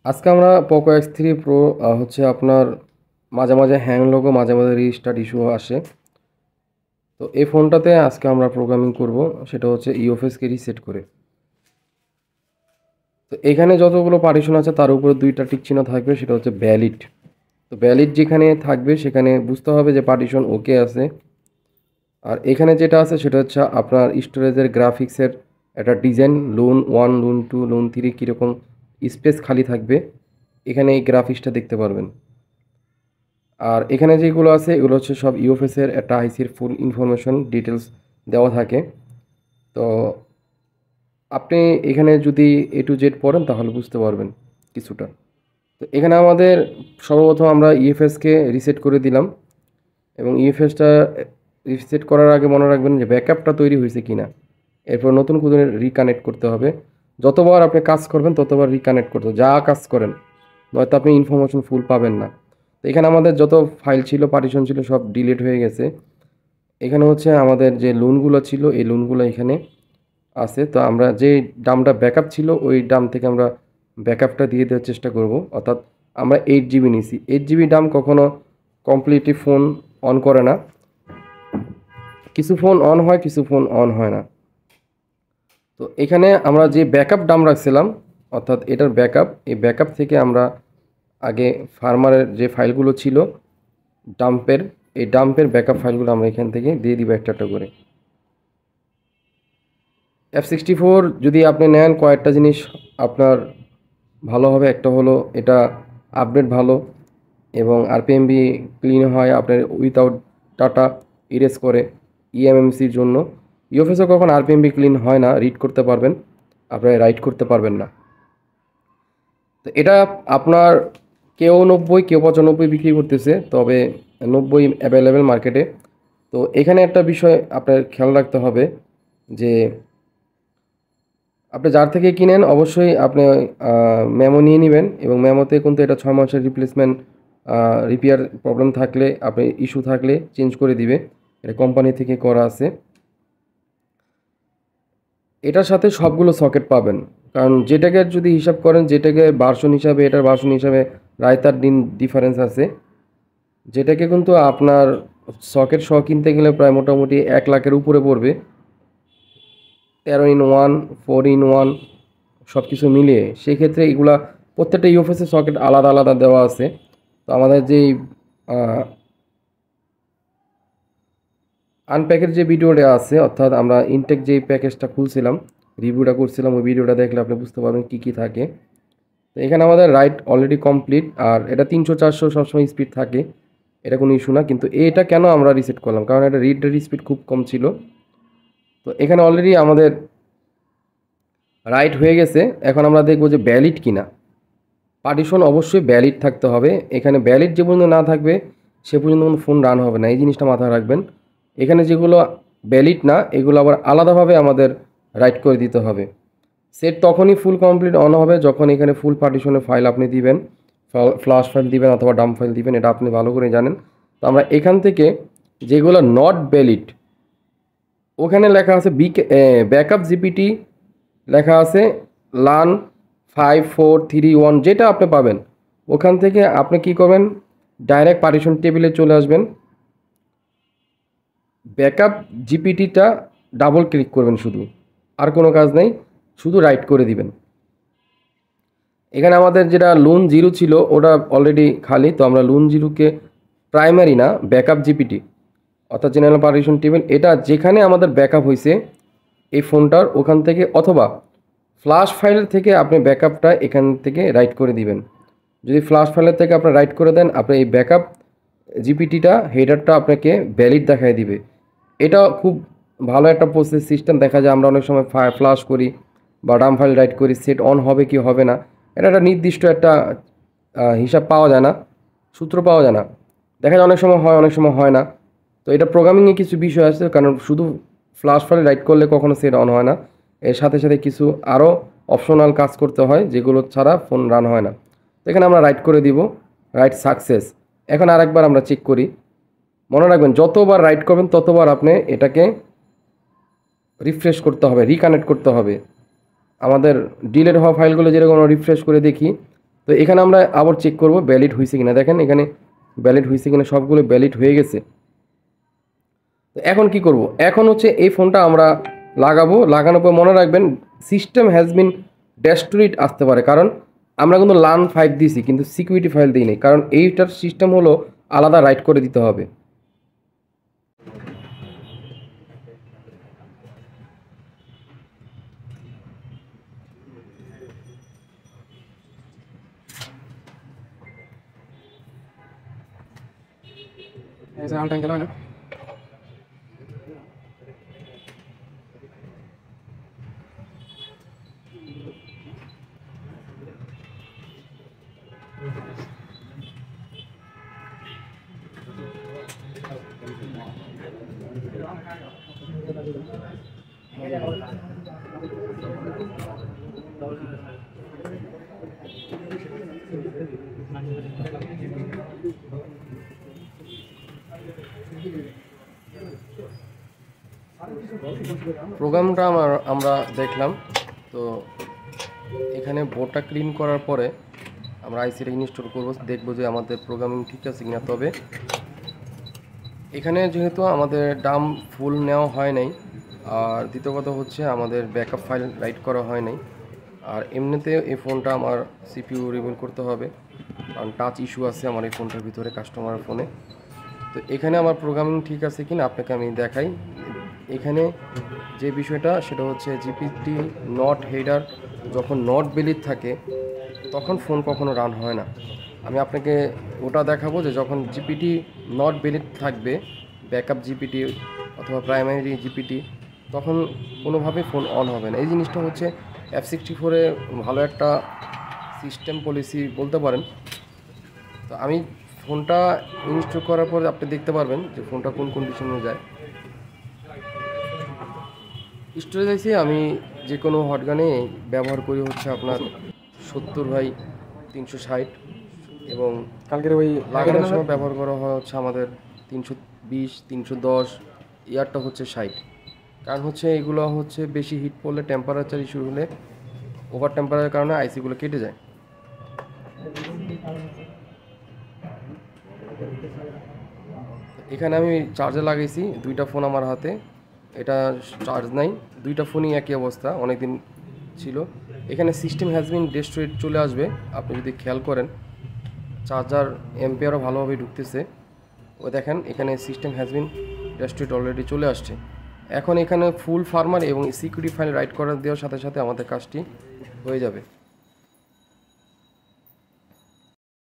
আজকে আমরা Poco X3 Pro হচ্ছে আপনার মাঝে মাঝে হ্যাং লোগো মাঝে মাঝে রিস্টার্ট ইস্যু আসে। তো এই ফোনটাতে আজকে আমরা প্রোগ্রামিং করব, সেটা হচ্ছে ইউএফএসকে রিসেট করে। তো এখানে যতগুলো পার্টিশন আছে তার উপরে দুইটা টিক চিহ্ন থাকবে, সেটা হচ্ছে ভ্যালিড। তো ভ্যালিড যেখানে থাকবে সেখানে বুঝতে হবে যে পার্টিশন ওকে আছে। আর এখানে যেটা আছে সেটা হচ্ছে আপনার স্টোরেজের গ্রাফিক্সের একটা ডিজাইন, লোন 1 লোন 2 লোন 3 কীরকম স্পেস খালি থাকবে, এখানে এই গ্রাফিক্সটা দেখতে পারবেন। আর এখানে যেগুলো আছে এগুলো হচ্ছে সব ইউএফএসের একটা আইসির ফুল ইনফরমেশন ডিটেলস দেওয়া থাকে। তো আপনি এখানে যদি A to Z পড়েন তাহলে বুঝতে পারবেন কিছুটা। তো এখানে আমাদের সর্বপ্রথম আমরা ইউএফএসকে রিসেট করে দিলাম, এবং ইউএফএসটা রিসেট করার আগে মনে রাখবেন যে ব্যাকআপটা তৈরি হয়েছে কিনা। এরপর নতুন করে রিকানেক্ট করতে হবে। যতবার আপনি কাজ করবেন ততবার রিকানেক্ট করতে হবে, যা কাজ করেন, নয়তো আপনি ইনফরমেশন ফুল পাবেন না। তো এখানে আমাদের যত ফাইল ছিল পার্টিশন ছিল সব ডিলিট হয়ে গেছে। এখানে হচ্ছে আমাদের যে লোনগুলো ছিল এই লোনগুলো এখানে আছে। তো আমরা যে ডামটা ব্যাকআপ ছিল ওই ডাম থেকে আমরা ব্যাকআপটা দিয়ে দেওয়ার চেষ্টা করব। অর্থাৎ আমরা 8 জিবি নিছি, 8 জিবি ডাম কখনো কমপ্লিটলি ফোন অন করে না। কিছু ফোন অন হয়, কিছু ফোন অন হয় না। তো এখানে আমরা যে ব্যাকআপ ডাম রাখছিলাম, অর্থাৎ এটার ব্যাকআপ, এই ব্যাকআপ থেকে আমরা আগে ফার্মারের যে ফাইলগুলো ছিল ডাম্পের, এই ডাম্পের ব্যাকআপ ফাইলগুলো আমরা এখান থেকে দিয়ে দিব একটা একটা করে। F64 যদি আপনি নেন কয়েকটা জিনিস আপনার ভালো হবে। একটা হলো এটা আপডেট ভালো, এবং আরপিএমবি ক্লিন হয় আপনার উইথাউট ডাটা ইরেজ করে ইএমএমসির জন্য। ইউএফএসও কখন আরপিএমবি ক্লিন হয় না, রিড করতে পারবেন, আপনার রাইট করতে পারবেন না। তো এটা আপনার কেউ 90 কেউ 95 বিক্রি করতেছে, তবে 90 অ্যাভেলেবেল মার্কেটে। তো এখানে একটা বিষয় আপনার খেয়াল রাখতে হবে যে আপনি যার থেকে কিনেন অবশ্যই আপনি মেমো নিয়ে নেবেন, এবং মেমোতে কিন্তু এটা 6 মাসের রিপ্লেসমেন্ট, রিপেয়ার প্রবলেম থাকলে আপনি ইস্যু থাকলে চেঞ্জ করে দিবে, এটা কোম্পানি থেকে করা আছে। এটার সাথে সবগুলো সকেট পাবেন, কারণ যেটাকে যদি হিসাব করেন যেটাকে ভার্সন হিসাবে এটার ভার্সন হিসাবে রায়তার দিন ডিফারেন্স আছে। যেটাকে কিন্তু আপনার সকেট সহ কিনতে গেলে প্রায় মোটামুটি 1 লাখের উপরে পড়বে, 13-in-1 4-in-1 সব কিছু মিলিয়ে। সেক্ষেত্রে এগুলা প্রত্যেকটা ইউএফএসের সকেট আলাদা আলাদা দেওয়া আছে। তো আমাদের যেই আনপ্যাকের যে ভিডিওটা আছে, অর্থাৎ আমরা ইনটেক যেই প্যাকেজটা খুলছিলাম, রিভিউটা করছিলাম, ওই ভিডিওটা দেখলে আপনি বুঝতে পারবেন কী কী থাকে। তো এখানে আমাদের রাইট অলরেডি কমপ্লিট, আর এটা 300-400 সবসময় স্পিড থাকে, এটা কোনো ইস্যু না। কিন্তু এটা কেন আমরা রিসেট করলাম, কারণ এটা রিডের স্পিড খুব কম ছিল। তো এখানে অলরেডি আমাদের রাইট হয়ে গেছে। এখন আমরা দেখব যে ভ্যালিড কিনা। পার্টিশন অবশ্যই ভ্যালিড থাকতে হবে। এখানে ভ্যালিড যে পর্যন্ত না থাকবে সে পর্যন্ত কোনো ফোন রান হবে না, এই জিনিসটা মাথায় রাখবেন। এখানে যেগুলো ভ্যালিড না এগুলো আবার আলাদাভাবে আমাদের রাইট করে দিতে হবে। সেট তখনই ফুল কমপ্লিট অন হবে যখন এখানে ফুল পার্টিশনের ফাইল আপনি দিবেন, ফ্লাশ ফাইল দিবেন অথবা ডাম্প ফাইল দিবেন, এটা আপনি ভালো করে জানেন। তো আমরা এখান থেকে যেগুলো নট ভ্যালিড, ওখানে লেখা আছে ব্যাকআপ জিপিটি লেখা আছে লান 5431, যেটা আপনি পাবেন ওখান থেকে আপনি কি করবেন, ডাইরেক্ট পার্টিশন টেবিলে চলে আসবেন, ব্যাকআপ জিপিটিটা ডাবল ক্লিক করবেন শুধু, আর কোনো কাজ নেই, শুধু রাইট করে দিবেন। এখানে আমাদের যেটা লোন 0 ছিল ওটা অলরেডি খালি। তো আমরা লোন 0কে প্রাইমারি না ব্যাকআপ জিপিটি অর্থাৎ জেনারেল পার্টিশন টেবিল, এটা যেখানে আমাদের ব্যাকআপ হয়েছে এই ফোনটার ওখান থেকে, অথবা ফ্ল্যাশ ফাইল থেকে আপনি ব্যাকআপটা এখান থেকে রাইট করে দিবেন। যদি ফ্ল্যাশ ফাইলের থেকে আপনি রাইট করে দেন, আপনি এই ব্যাকআপ জিপিটিটা হেডারটা আপনাকে ভ্যালিড দেখায় দিবে। এটা খুব ভালো একটা প্রসেস সিস্টেম। দেখা যায় আমরা অনেক সময় ফ্ল্যাশ করি বা ডাম ফাইল রাইট করি, সেট অন হবে কি হবে না, এটা একটা নির্দিষ্ট একটা হিসাব পাওয়া যায় না, সূত্র পাওয়া যায় না। দেখা যায় অনেক সময় হয় অনেক সময় হয় না। তো এটা প্রোগ্রামিংয়ে কিছু বিষয় আছে, কারণ শুধু ফ্ল্যাশ ফাইল রাইট করলে কখনো সেট অন হয় না, এর সাথে সাথে কিছু আরও অপশনাল কাজ করতে হয় যেগুলো ছাড়া ফোন রান হয় না। তো এখানে আমরা রাইট করে দিব, রাইট সাকসেস। এখন আরেকবার আমরা চেক করি। মনে রাখবেন যতবার রাইট করবেন ততবার আপনি এটাকে রিফ্রেশ করতে হবে, রিকানেক্ট করতে হবে। আমাদের ডিলেট হওয়া ফাইলগুলো যেরকম আমরা রিফ্রেশ করে দেখি, তো এখানে আমরা আবার চেক করব ভ্যালিড হয়েছে কিনা। দেখেন এখানে ভ্যালিড হয়েছে কিনা, সবগুলো ভ্যালিড হয়ে গেছে। তো এখন কি করব, এখন হচ্ছে এই ফোনটা আমরা লাগাবো। লাগানোর পর মনে রাখবেন সিস্টেম হ্যাজ বিন ডেস্ট্রয়েড আসতে পারে, কারণ আমরা কিন্তু লার্ন 5 দিয়েছি কিন্তু সিকিউরিটি ফাইল দিই নাই, কারণ এইটার সিস্টেম হলো আলাদা রাইট করে দিতে হবে। প্রোগ্রামটা আমরা দেখলাম। তো এখানে বোর্ডটা ক্লিন করার পরে আমরা আইসিটা ইনস্টল করব, দেখব যে আমাদের প্রোগ্রামিং ঠিক আছে কিনা। তবে এখানে যেহেতু আমাদের ডাম ফুল নেওয়া হয় নাই, আর দ্বিতীয় কথা হচ্ছে আমাদের ব্যাকআপ ফাইল রাইট করা হয় নাই, আর এমনিতে এই ফোনটা আমার সিপিইউ রিমুভ করতে হবে, কারণ টাচ ইস্যু আছে আমার এই ফোনটার ভিতরে, কাস্টমার ফোনে। তো এখানে আমার প্রোগ্রামিং ঠিক আছে কিনা আপনাকে আমি দেখাই। এখানে যে বিষয়টা সেটা হচ্ছে জিপিটি নট হেডার, যখন নট ভ্যালিড থাকে তখন ফোন কখনো রান হয় না। আমি আপনাকে ওটা দেখাবো যে যখন জিপিটি নট ভ্যালিড থাকবে, ব্যাকআপ জিপিটি অথবা প্রাইমারি জিপিটি, তখন কোনোভাবেই ফোন অন হবে না। এই জিনিসটা হচ্ছে F64-এ ভালো একটা সিস্টেম পলিসি বলতে পারেন। তো আমি ফোনটা ইনস্টল করার পর আপনি দেখতে পারবেন যে ফোনটা কোন কন্ডিশনে যায়। স্টোরেজ আছে আমি যে কোনো হটগানে ব্যবহার করি হচ্ছে আপনার 70/360, এবং কালকের ওই লাগানোর সময় ব্যবহার করা হয় হচ্ছে আমাদের 320, 310, ইয়ারটা হচ্ছে 60। কারণ হচ্ছে এগুলো হচ্ছে বেশি হিট পড়লে, টেম্পারেচার ইস্যু হলে, ওভার টেম্পারেচারের কারণে আইসিগুলো কেটে যায়। এখানে আমি চার্জে লাগাইছি, দুইটা ফোন আমার হাতে, এটা চার্জ নাই, দুইটা ফোনই একই অবস্থা, অনেক দিন ছিল। এখানে সিস্টেম হ্যাজ বিন ডেস্ট্রয়েড চলে আসবে, আপনি যদি খেয়াল করেন চার্জার এম্পিয়ারও ভালোভাবে ঢুকতেছে। ও দেখেন এখানে system has been destroyed already চলে আসছে। এখন এখানে ফুল ফার্মার এবং সিকিউরিটি ফাইল রাইট করার দেওয়ার সাথে সাথে আমাদের কাজটি হয়ে যাবে।